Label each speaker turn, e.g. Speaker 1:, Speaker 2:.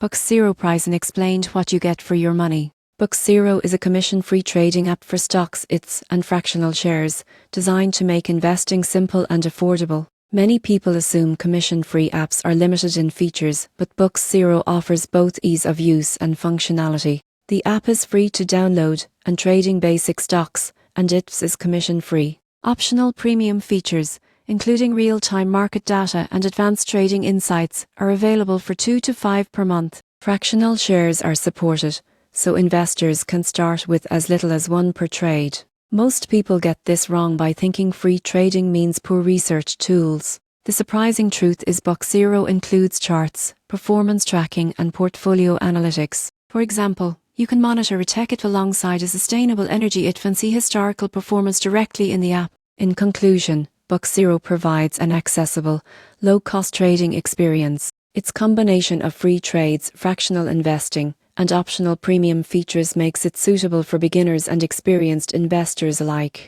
Speaker 1: BUX Zero price and explained what you get for your money. BUX Zero is a commission-free trading app for stocks, ITs, and fractional shares, designed to make investing simple and affordable. Many people assume commission-free apps are limited in features, but BUX Zero offers both ease of use and functionality. The app is free to download, and trading basic stocks and ITs is commission-free. Optional premium features, including real-time market data and advanced trading insights, are available for $2 to $5 per month. Fractional shares are supported, so investors can start with as little as one per trade. Most people get this wrong by thinking free trading means poor research tools. The surprising truth is BUX Zero includes charts, performance tracking, and portfolio analytics. For example, you can monitor a tech IT alongside a sustainable energy IT and see historical performance directly in the app. In conclusion, BUX Zero provides an accessible, low-cost trading experience. Its combination of free trades, fractional investing, and optional premium features makes it suitable for beginners and experienced investors alike.